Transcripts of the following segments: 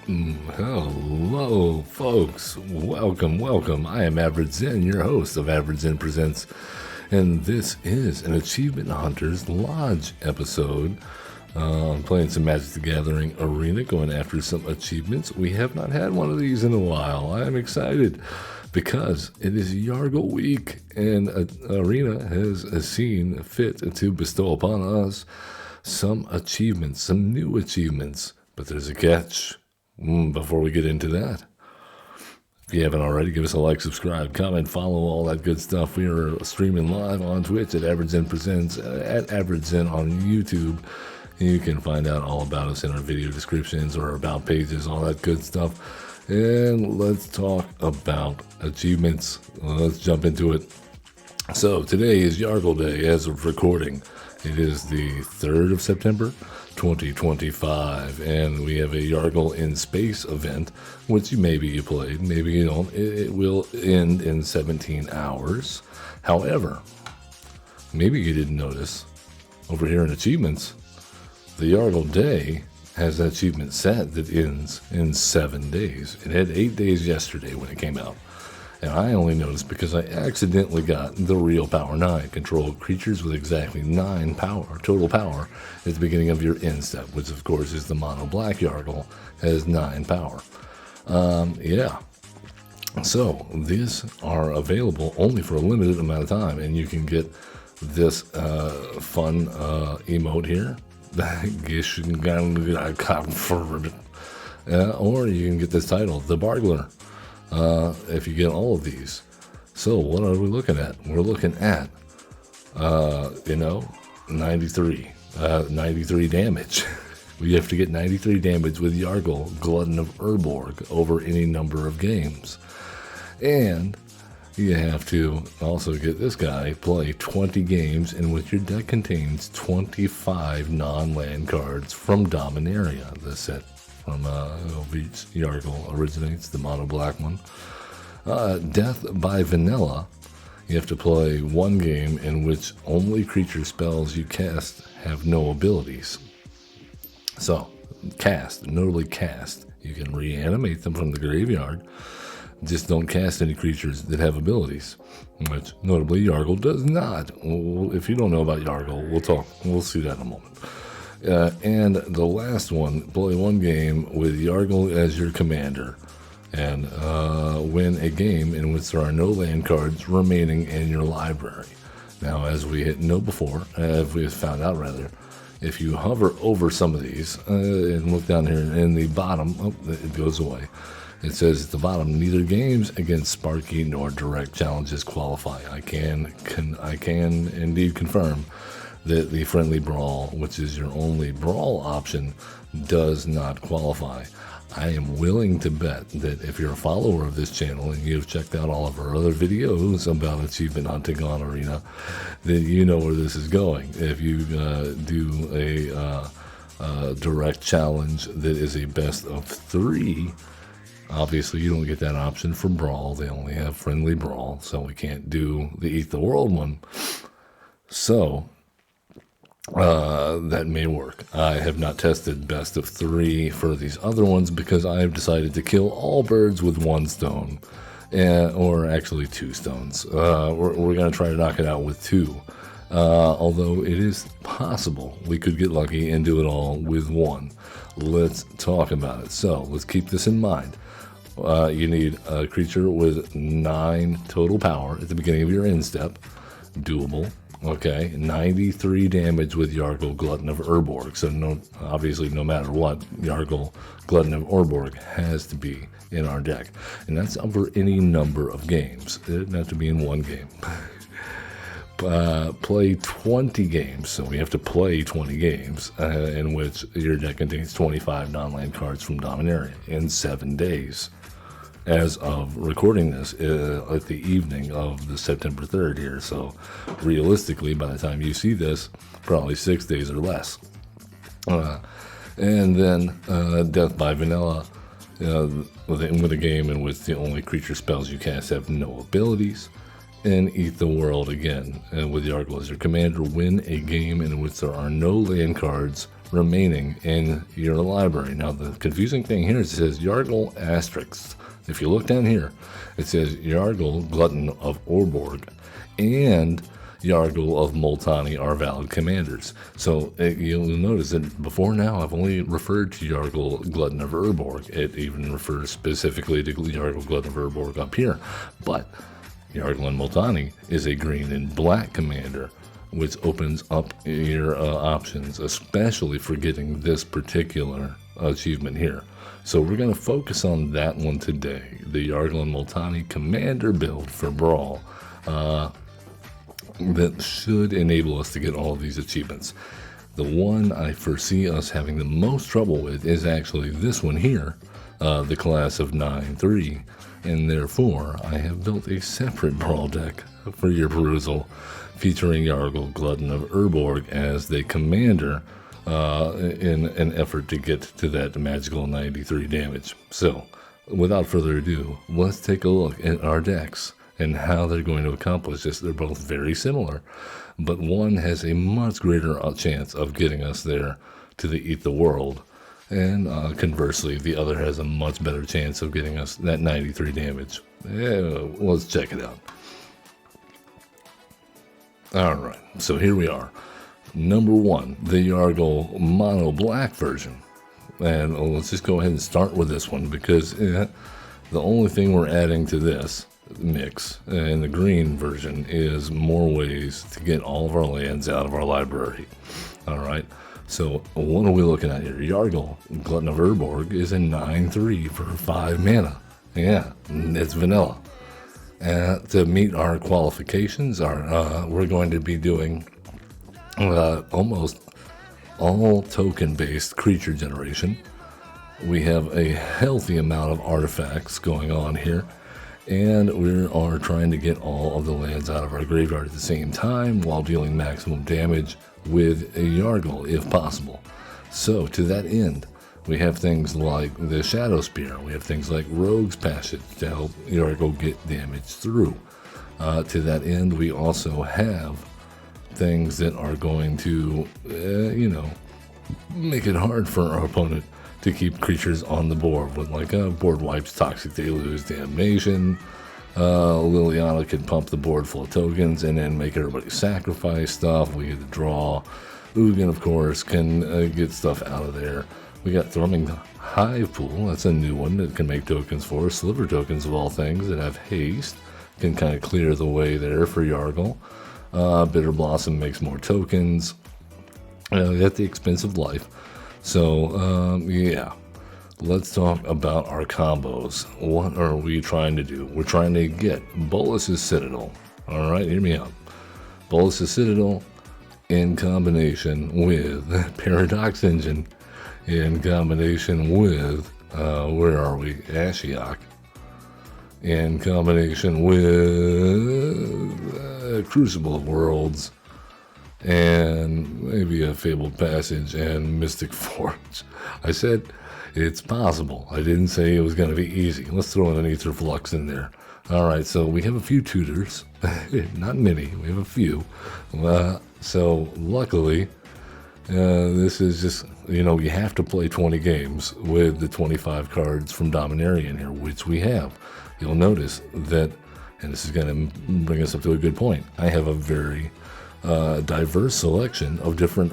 Hello, folks. Welcome. I am Average Zen, your host of Average Zen Presents, and this is an Achievement Hunters Lodge episode. I'm playing some Magic the Gathering Arena, going after some achievements. We have not had one of these in a while. I am excited because it is Yargle Week, and Arena has seen fit to bestow upon us some achievements, some new achievements. But there's a catch. Before we get into that, if you haven't already, give us a like, subscribe, comment, follow, all that good stuff. We are streaming live on Twitch at Average Zen Presents, at Average Zen on YouTube. You can find out all about us in our video descriptions or about pages, all that good stuff. And let's talk about achievements. Let's jump into it. So today is Yargle Day as of recording. It is the 3rd of September, 2025, and we have a Yargle in Space event, which maybe you played, maybe you don't. It will end in 17 hours. However, maybe you didn't notice, over here in Achievements, the Yargle Day has an achievement set that ends in 7 days. It had 8 days yesterday when it came out. And I only noticed because I accidentally got the Real Power 9. Control creatures with exactly 9 total power at the beginning of your end step, which of course is the mono black Yargle, has 9 power. So these are available only for a limited amount of time, and you can get this fun emote here. Or you can get this title, The Bargler. If you get all of these. So what are we looking at? We're looking at, 93 damage. We have to get 93 damage with Yargle, Glutton of Urborg, over any number of games. And you have to also get this guy, play 20 games in which your deck contains 25 non-land cards from Dominaria, the set from each Yargle originates, the mono black one. Death by Vanilla. You have to play one game in which only creature spells you cast have no abilities. So, notably cast. You can reanimate them from the graveyard. Just don't cast any creatures that have abilities, which notably Yargle does not. If you don't know about Yargle, we'll see that in a moment. And the last one, play one game with Yargle as your commander, and win a game in which there are no land cards remaining in your library. Now, as we found out rather, if you hover over some of these and look down here in the bottom, it goes away. It says at the bottom, neither games against Sparky nor direct challenges qualify. I can indeed confirm that the friendly brawl, which is your only brawl option, does not qualify. I am willing to bet that if you're a follower of this channel and you've checked out all of our other videos about achievement hunting on Arena, then you know where this is going. If you do a direct challenge that is a best of 3, obviously you don't get that option for brawl. They only have friendly brawl, so we can't do the Eat the World one. So that may work. I have not tested best of 3 for these other ones because I have decided to kill all birds with 1 stone, or actually 2 stones. We're going to try to knock it out with 2, although it is possible we could get lucky and do it all with 1. Let's talk about it. So let's keep this in mind. You need a creature with 9 total power at the beginning of your end step, doable. Okay, 93 damage with Yargle, Glutton of Urborg. So obviously, no matter what, Yargle, Glutton of Urborg has to be in our deck. And that's over any number of games. It doesn't have to be in one game. Play 20 games, so we have to play 20 games in which your deck contains 25 non-land cards from Dominaria in 7 days. As of recording this at the evening of the September 3rd here, so realistically by the time you see this, probably 6 days or less. And then Death by Vanilla, with a game in which the only creature spells you cast have no abilities. And Eat the World again, and with Yargle as your commander, win a game in which there are no land cards remaining in your library. Now, the confusing thing here is it says Yargle asterisks. If you look down here, it says Yargle, Glutton of Orborg, and Yargle of Multani are valid commanders. So you'll notice that before now I've only referred to Yargle, Glutton of Urborg. It even refers specifically to Yargle, Glutton of Urborg up here. But Yargle and Multani is a green and black commander, which opens up your options, especially for getting this particular achievement here. So we're going to focus on that one today, the Yargle and Multani commander build for Brawl. That should enable us to get all of these achievements. The one I foresee us having the most trouble with is actually this one here, the class of 9-3, and therefore I have built a separate Brawl deck for your perusal, featuring Yargle, Glutton of Urborg as the commander in an effort to get to that magical 93 damage. So, without further ado, let's take a look at our decks and how they're going to accomplish this. They're both very similar, but one has a much greater chance of getting us there to the Eat the World, and conversely, the other has a much better chance of getting us that 93 damage. Let's check it out. Alright, so here we are. Number one, the Yargle Mono Black version. And let's just go ahead and start with this one, because the only thing we're adding to this mix in the green version is more ways to get all of our lands out of our library. Alright, so what are we looking at here? Yargle, Glutton of Urborg, is a 9-3 for 5 mana. Yeah, it's vanilla. To meet our qualifications, we're going to be doing almost all token-based creature generation. We have a healthy amount of artifacts going on here, and we are trying to get all of the lands out of our graveyard at the same time while dealing maximum damage with a Yargle if possible. So to that end, we have things like the Shadow Spear, we have things like Rogue's Passage to help Yargle get damage through. To that end, we also have things that are going to, make it hard for our opponent to keep creatures on the board. With like board wipes, Toxic Deluge, Damnation. Liliana can pump the board full of tokens and then make everybody sacrifice stuff. We get to draw. Ugin, of course, can get stuff out of there. We got Thrumming Hive Pool. That's a new one that can make tokens for us. Sliver tokens of all things that have haste can kind of clear the way there for Yargle. Bitter Blossom makes more tokens at the expense of life. So, yeah. Let's talk about our combos. What are we trying to do? We're trying to get Bolus's Citadel. Alright, hear me out. Bolus's Citadel in combination with Paradox Engine, in combination with, where are we? Ashiok. In combination with Crucible of Worlds, and maybe a Fabled Passage and Mystic Forge. I said it's possible. I didn't say it was going to be easy. Let's throw in an Aether Flux in there. Alright, so we have a few tutors. Not many, we have a few. So luckily, this is just, you have to play 20 games with the 25 cards from Dominarian here, which we have. You'll notice that, and this is going to bring us up to a good point, I have a very diverse selection of different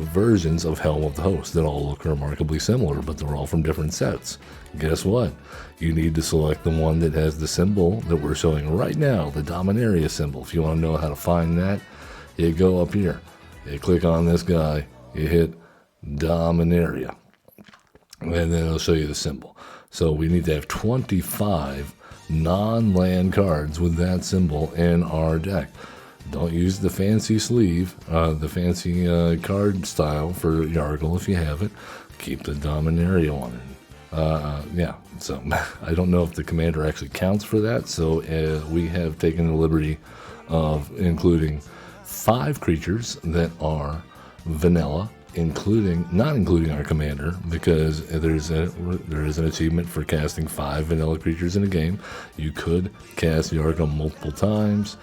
versions of Helm of the Host that all look remarkably similar, but they're all from different sets. Guess what? You need to select the one that has the symbol that we're showing right now, the Dominaria symbol. If you want to know how to find that, you go up here. You click on this guy, you hit Dominaria, and then it'll show you the symbol. So we need to have 25 non-land cards with that symbol in our deck. Don't use the fancy sleeve, the fancy card style for Yargle if you have it. Keep the Dominaria one. Yeah, so I don't know if the commander actually counts for that, so we have taken the liberty of including 5 creatures that are vanilla, not including our commander, because there is an achievement for casting 5 vanilla creatures in a game. You could cast Yargle multiple times.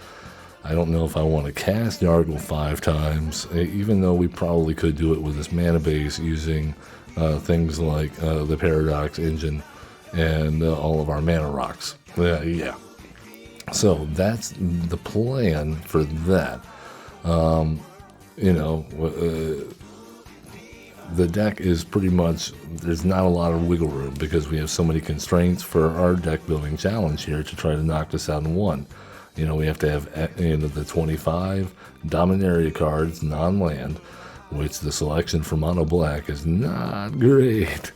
I don't know if I want to cast Yargle 5 times, even though we probably could do it with this mana base using things like the Paradox engine and all of our mana rocks. Yeah. So that's the plan for that. The deck is pretty much, there's not a lot of wiggle room because we have so many constraints for our deck building challenge here to try to knock this out in one. We have to have the 25 Dominaria cards, non-land, which the selection for mono black is not great.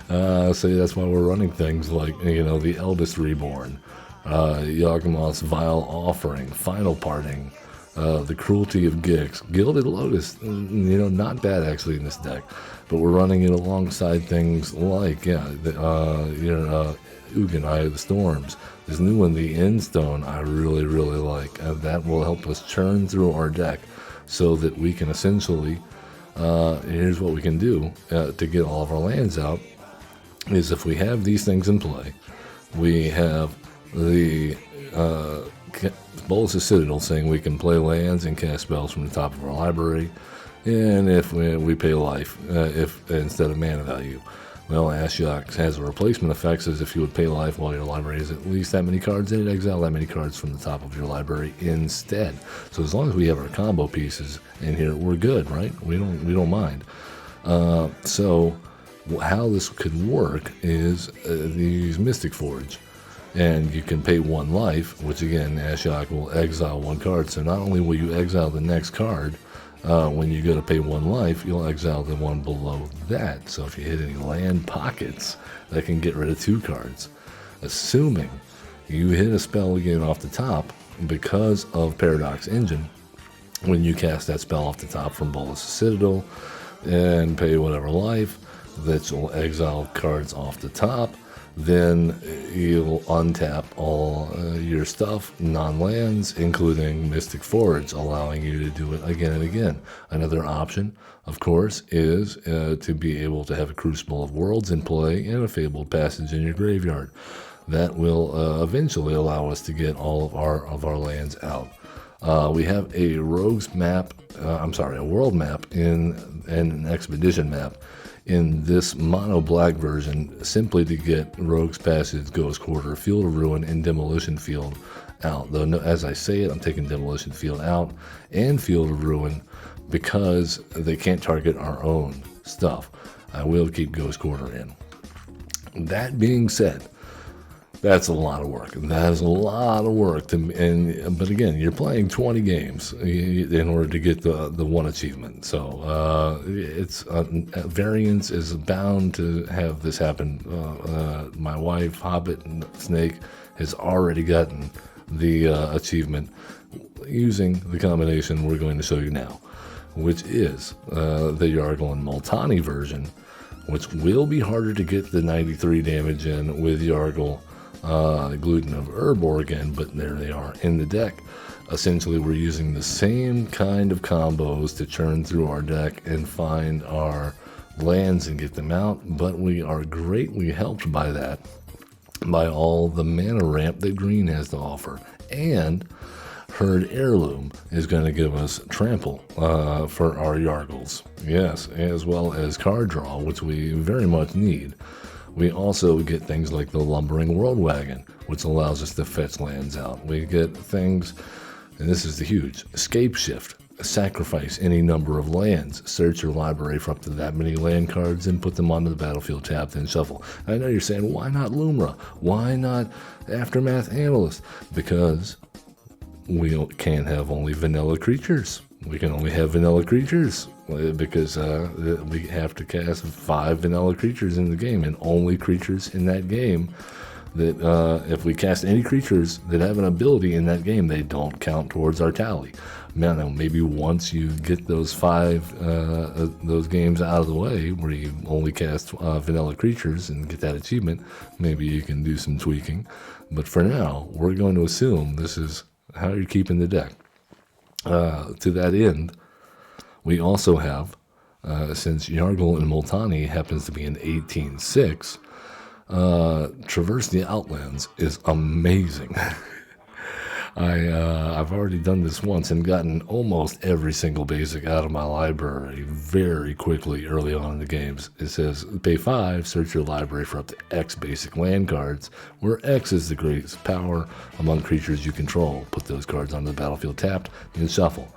So that's why we're running things like, the Eldest Reborn, Yawgmoth's Vile Offering, Final Parting, the Cruelty of Gix, Gilded Lotus, not bad actually in this deck, but we're running it alongside things like, Ugin, Eye of the Storms. This new one, the Endstone, I really, really like. That will help us churn through our deck so that we can essentially, here's what we can do to get all of our lands out, is if we have these things in play, we have the Bolas' Citadel saying we can play lands and cast spells from the top of our library, and if we pay life if instead of mana value. Well, Ashiok has a replacement effect, says if you would pay life while your library has at least that many cards in it, exile that many cards from the top of your library instead. So as long as we have our combo pieces in here, we're good, right? We don't mind. So how this could work is these Mystic Forge. And you can pay 1 life, which again, Ashiok will exile 1 card. So not only will you exile the next card, when you go to pay 1 life, you'll exile the one below that. So if you hit any land pockets, that can get rid of 2 cards. Assuming you hit a spell again off the top, because of Paradox Engine, when you cast that spell off the top from Bolas' Citadel and pay whatever life, that will exile cards off the top, then you'll untap all your stuff, non-lands, including Mystic Forge, allowing you to do it again and again. Another option, of course, is to be able to have a Crucible of Worlds in play and a Fabled Passage in your graveyard. That will eventually allow us to get all of our lands out. We have a rogues map, a world map and an expedition map in this mono black version, simply to get Rogue's Passage, Ghost Quarter, Field of Ruin, and Demolition Field out. Though, as I say it, I'm taking Demolition Field out and Field of Ruin because they can't target our own stuff. I will keep Ghost Quarter in. That being said, that's a lot of work. That is a lot of work. But again, you're playing 20 games in order to get the one achievement. So it's variance is bound to have this happen. My wife, Hobbit and Snake, has already gotten the achievement using the combination we're going to show you now, which is the Yargle and Multani version, which will be harder to get the 93 damage in with Yargle. Gluten of Urborg again, but there they are in the deck. Essentially, we're using the same kind of combos to churn through our deck and find our lands and get them out, but we are greatly helped by that, by all the mana ramp that green has to offer. And Herd Heirloom is going to give us trample for our Yargles. Yes, as well as card draw, which we very much need. We also get things like the Lumbering World Wagon, which allows us to fetch lands out. We get things, and this is the huge, Escape Shift, sacrifice any number of lands, search your library for up to that many land cards and put them onto the battlefield tab, then shuffle. I know you're saying, why not Lumra? Why not Aftermath Analyst? Because we can't have only vanilla creatures. We can only have vanilla creatures because we have to cast 5 vanilla creatures in the game, and only creatures in that game that if we cast any creatures that have an ability in that game, they don't count towards our tally. Now, maybe once you get those 5 those games out of the way where you only cast vanilla creatures and get that achievement, maybe you can do some tweaking. But for now, we're going to assume this is how you're keeping the deck. To that end, we also have, since Yargle and Multani happens to be in 18.6, Traverse the Outlands is amazing. I've already done this once and gotten almost every single basic out of my library very quickly early on in the games. It says, pay 5, search your library for up to X basic land cards, where X is the greatest power among creatures you control. Put those cards on the battlefield tapped and shuffle.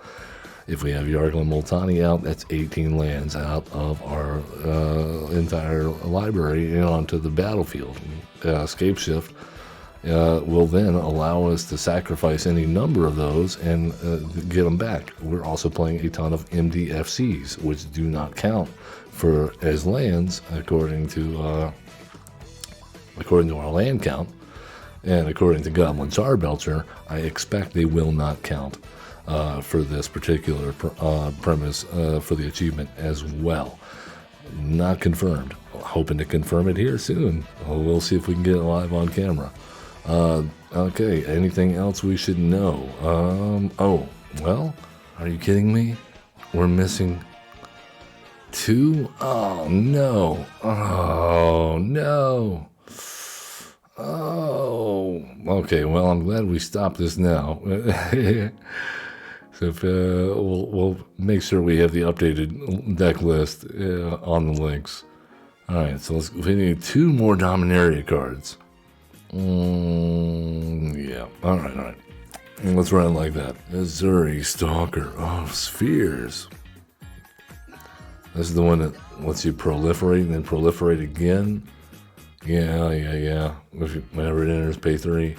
If we have Yargle and Multani out, that's 18 lands out of our entire library and onto the battlefield. Escape Shift will then allow us to sacrifice any number of those and get them back. We're also playing a ton of MDFCs, which do not count for as lands according to our land count, and according to Goblin Charbelcher, I expect they will not count for this particular premise for the achievement as well. Not confirmed. Hoping to confirm it here soon. We'll see if we can get it live on camera. Okay, anything else we should know? Oh, well, are you kidding me? We're missing 2? Oh, no. Oh, no. Oh, okay, well, I'm glad we stopped this now. So if, we'll make sure we have the updated deck list on the links. All right, so we need 2 more Dominaria cards. Yeah, all right. Let's run it like that. Missouri Stalker of Spheres. This is the one that lets you proliferate and then proliferate again. Yeah. Whenever it enters, pay 3.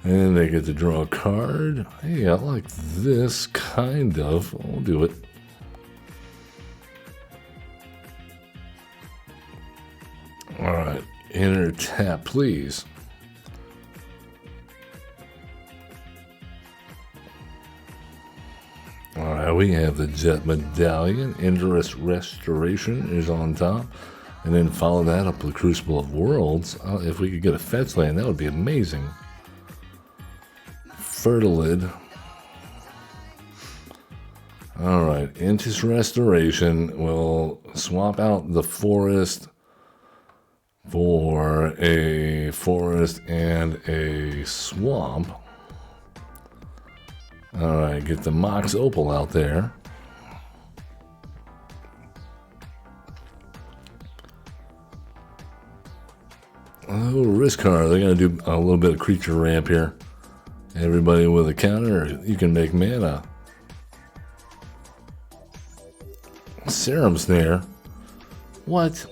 And they get to draw a card. Hey, I like this, kind of. I'll do it. Alright, enter tap, please. Alright, we have the Jet Medallion. Interest Restoration is on top. And then follow that up with Crucible of Worlds. If we could get a fetch land, that would be amazing. Fertilid. Alright, Interest Restoration will swap out the forest for a forest and a swamp. Alright, get the Mox Opal out there. Oh, Riskar, they're going to do a little bit of creature ramp here. Everybody with a counter, you can make mana. Serum Snare. What?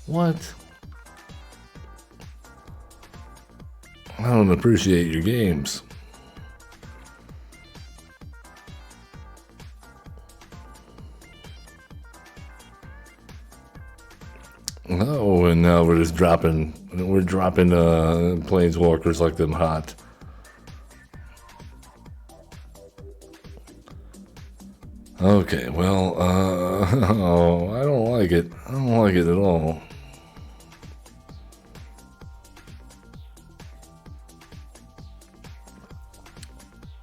What? I don't appreciate your games. Oh, and now we're just dropping planeswalkers like them hot. Okay, well, oh, I don't like it. I don't like it at all.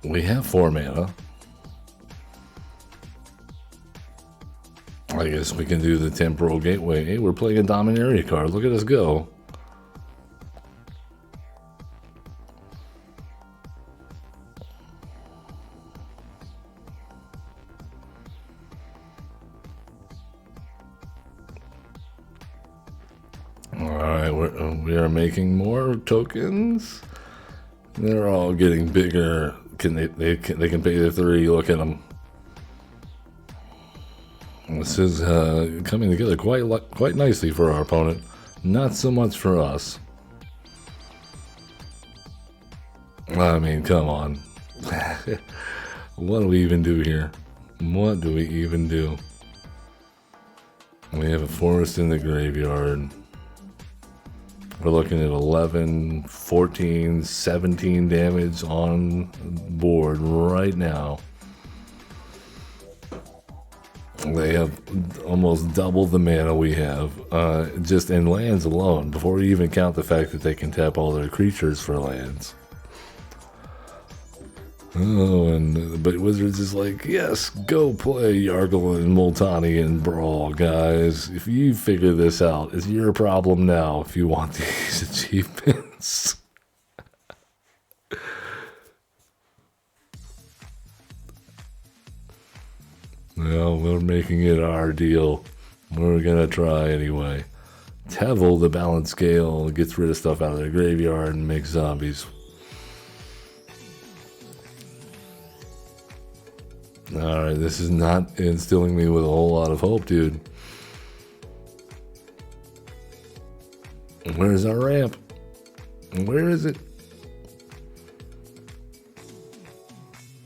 We have 4 mana. I guess we can do the Temporal Gateway. Hey, we're playing a Dominaria card. Look at us go. Alright, we are making more tokens. They're all getting bigger. They can pay the 3. Look at them. This is coming together quite nicely for our opponent. Not so much for us. I mean, come on. What do we even do here? What do we even do? We have a forest in the graveyard. We're looking at 11, 14, 17 damage on board right now. They have almost double the mana we have, just in lands alone, before you even count the fact that they can tap all their creatures for lands. Oh, but Wizards is like, yes, go play Yargle and Multani and Brawl, guys. If you figure this out, it's your problem now if you want these achievements. Well, we're making it our deal. We're gonna try anyway. Tevel, the balance scale, gets rid of stuff out of their graveyard and makes zombies. Alright, this is not instilling me with a whole lot of hope, dude. Where's our ramp? Where is it?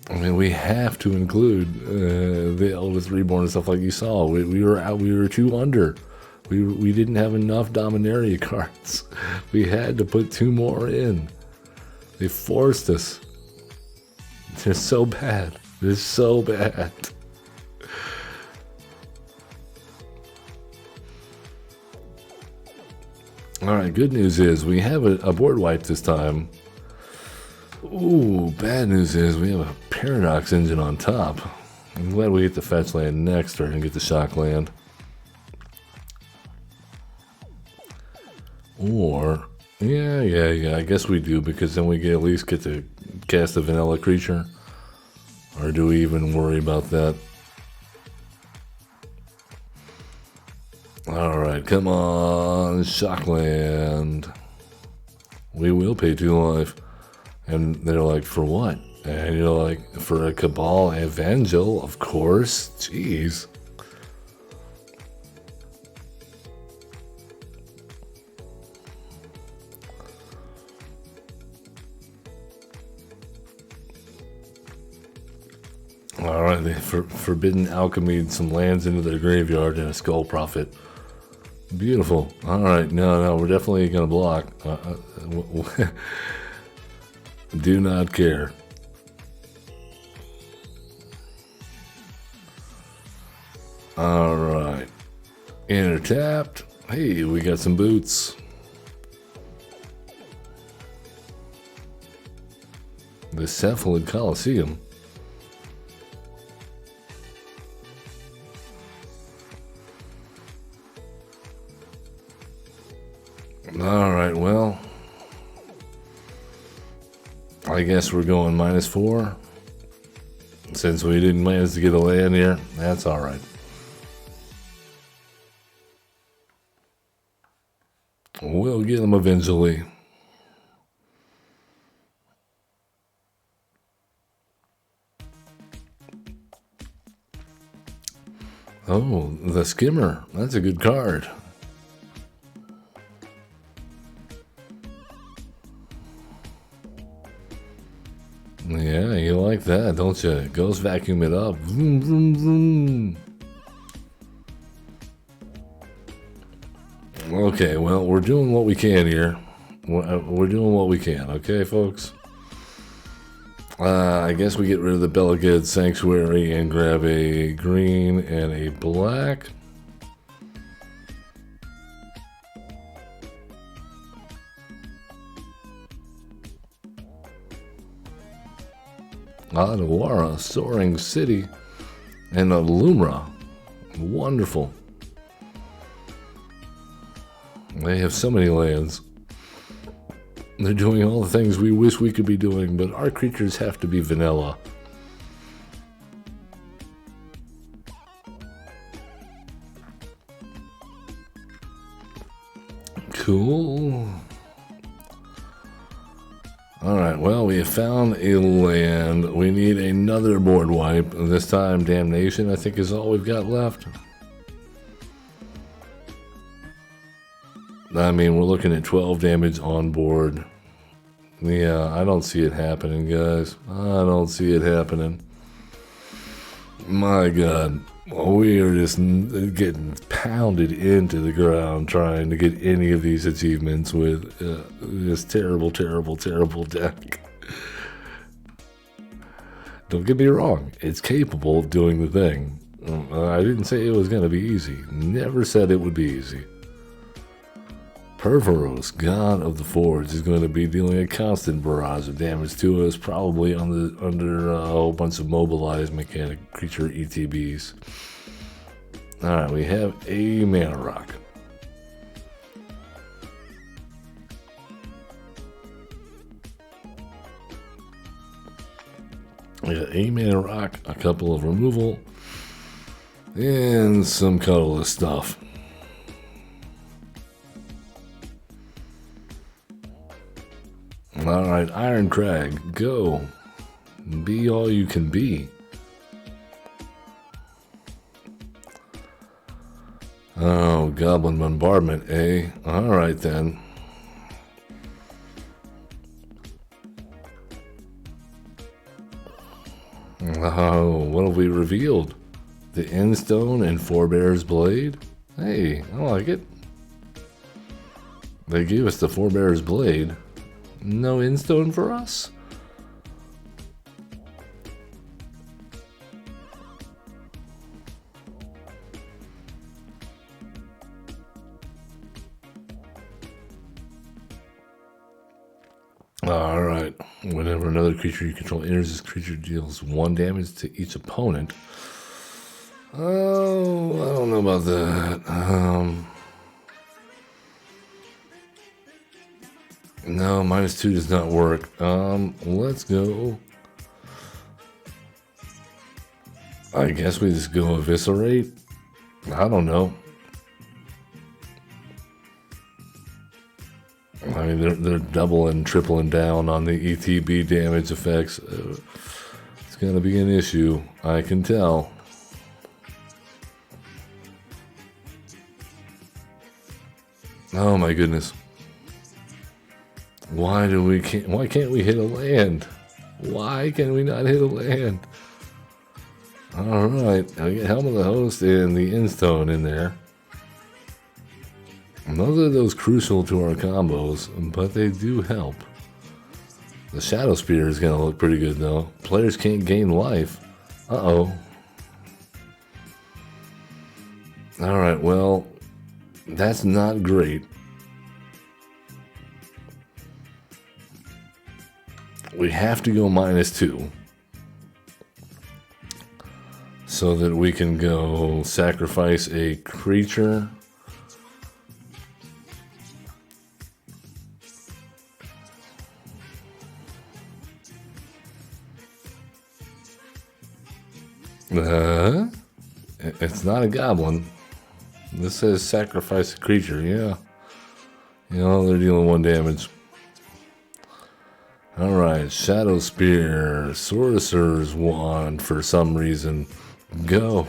I mean, we have to include the Eldest Reborn and stuff like you saw. We were out. We were 2 under. We didn't have enough Dominaria cards. We had to put 2 more in. They forced us. They're so bad. They're so bad. All right. Good news is we have a board wipe this time. Ooh, bad news is we have a Paradox engine on top. I'm glad we get the fetch land next turn and get the shock land. Or, yeah, I guess we do, because then we get, at least get to cast a vanilla creature. Or do we even worry about that? Alright, come on, shock land. We will pay 2 life. And they're like, for what? And you're like, for a Cabal Evangel, of course. Jeez. Alright, they forbidden alchemy some lands into their graveyard and a Skull Prophet. Beautiful. Alright, no, we're definitely going to block. Do not care. Alright. Enter tapped. Hey, we got some boots. The Cephalid Coliseum. Alright, well, I guess we're going -4. Since we didn't manage to get a land here, that's alright. We'll get them eventually. Oh, the Skimmer. That's a good card. Yeah, you like that, don't you? Ghost vacuum it up. Vroom, vroom, vroom. Okay, well, we're doing what we can here. We're doing what we can, okay, folks? I guess we get rid of the Belagid Sanctuary and grab a green and a black. Adawara, Soaring City, and a Lumra. Wonderful. They have so many lands. They're doing all the things we wish we could be doing, but our creatures have to be vanilla. Cool. Alright, well, we have found a land. We need another board wipe. This time, Damnation, I think, is all we've got left. I mean, we're looking at 12 damage on board. Yeah, I don't see it happening, guys. I don't see it happening. My God. We are just getting pounded into the ground trying to get any of these achievements with this terrible, terrible, terrible deck. Don't get me wrong. It's capable of doing the thing. I didn't say it was going to be easy. Never said it would be easy. Perveros, God of the Forge, is going to be dealing a constant barrage of damage to us, probably under a whole bunch of mobilized mechanic creature ETBs. Alright, we have a Mana Rock. We got a Mana Rock, a couple of removal, And some colorless stuff. Alright, Iron Crag, go. Be all you can be. Oh, Goblin Bombardment, eh? Alright then. Oh, what have we revealed? The Endstone and Forebear's Blade? Hey, I like it. They gave us the Forebear's Blade. No Endstone for us? Alright. Whenever another creature you control enters, this creature deals 1 damage to each opponent. Oh, I don't know about that. No, -2 does not work. Let's go. I guess we just go Eviscerate. I don't know. I mean, they're doubling, tripling down on the ETB damage effects. It's going to be an issue, I can tell. Oh my goodness. Why can't we hit a land? Why can we not hit a land? Alright, I get Helm of the Host and the Endstone in there. None of those crucial to our combos, but they do help. The Shadow Spear is going to look pretty good though. Players can't gain life. Uh-oh. Alright, well, that's not great. We have to go -2. So that we can go sacrifice a creature. It's not a goblin. This says sacrifice a creature, yeah. You know, they're dealing 1 damage. Alright, Shadow Spear, Sorcerer's Wand for some reason. Go.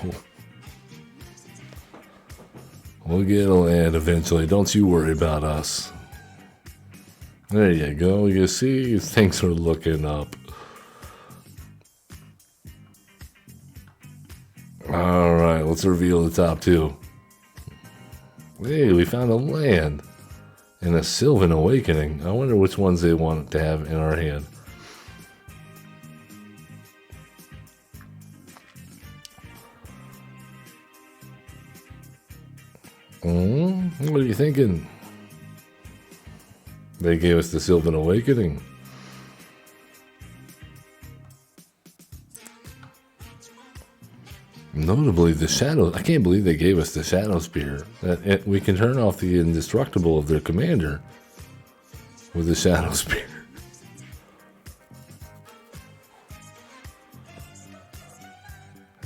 We'll get a land eventually. Don't you worry about us. There you go. You see, things are looking up. Alright, let's reveal the top 2. Hey, we found a land. And a Sylvan Awakening. I wonder which ones they want to have in our hand. What are you thinking? They gave us the Sylvan Awakening. Notably, the Shadow... I can't believe they gave us the Shadow Spear. We can turn off the indestructible of their commander with the Shadow Spear.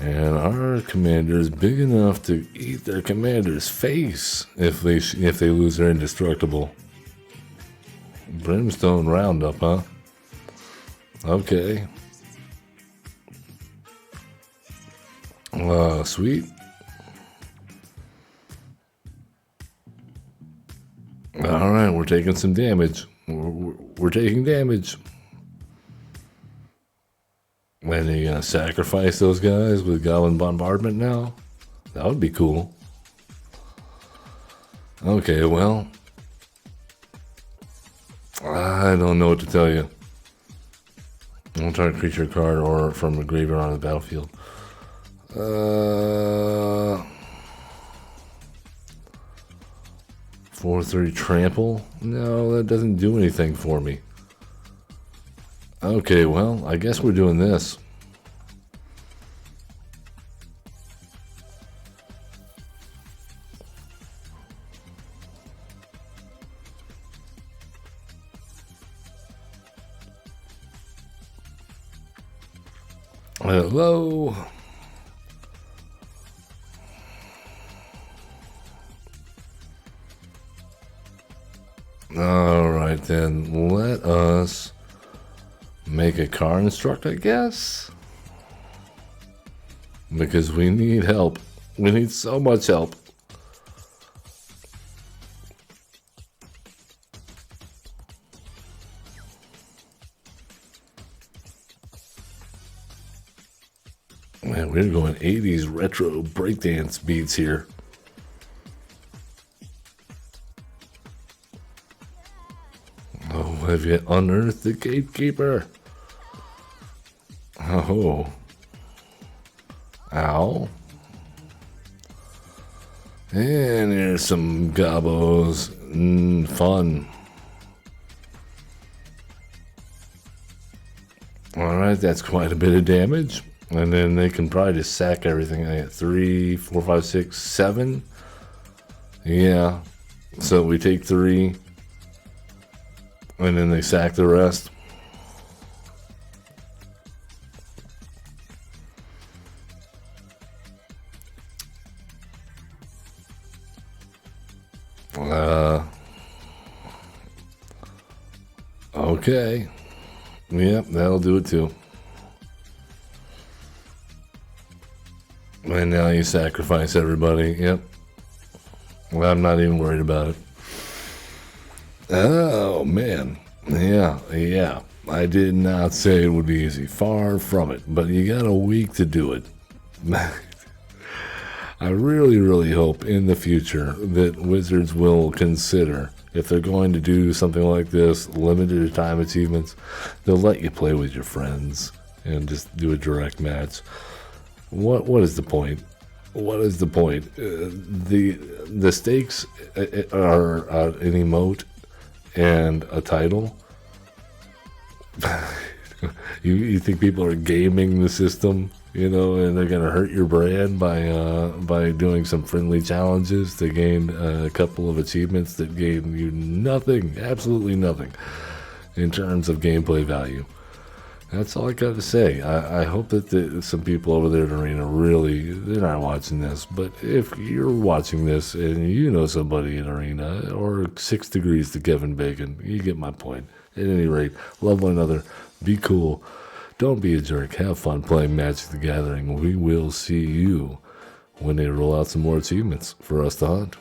And our commander is big enough to eat their commander's face if they lose their indestructible. Brimstone Roundup, huh? Okay. Sweet. Alright, we're taking some damage. We're taking damage. When are you gonna sacrifice those guys with Goblin Bombardment now? That would be cool. Okay, well, I don't know what to tell you. I'll try a creature card or from a graveyard on the battlefield. 4/3 trample? No, that doesn't do anything for me. Okay, well, I guess we're doing this. Hello. Alright then, let us make a car instructor, I guess? Because we need help. We need so much help. Man, we're going 80s retro breakdance beats here. Oh, have you unearthed the gatekeeper? Oh. Ow. And here's some gobos. Fun. Alright, that's quite a bit of damage. And then they can probably just sack everything. I got 3, 4, 5, 6, 7. Yeah. So we take 3. And then they sack the rest. Okay. Yep, that'll do it too. And now you sacrifice everybody. Yep. Well, I'm not even worried about it. Oh, man. Yeah. I did not say it would be easy. Far from it. But you got a week to do it. I really, really hope in the future that Wizards will consider, if they're going to do something like this, limited time achievements, they'll let you play with your friends and just do a direct match. What is the point? What is the point? The stakes are an emote and a title. You think people are gaming the system, and they're gonna hurt your brand by doing some friendly challenges to gain a couple of achievements that gain you nothing, absolutely nothing, in terms of gameplay value. That's all I got to say. I hope that some people over there at Arena they're not watching this, but if you're watching this and you know somebody in Arena, or 6 degrees to Kevin Bacon, you get my point. At any rate, love one another, be cool, don't be a jerk, have fun playing Magic the Gathering. We will see you when they roll out some more achievements for us to hunt.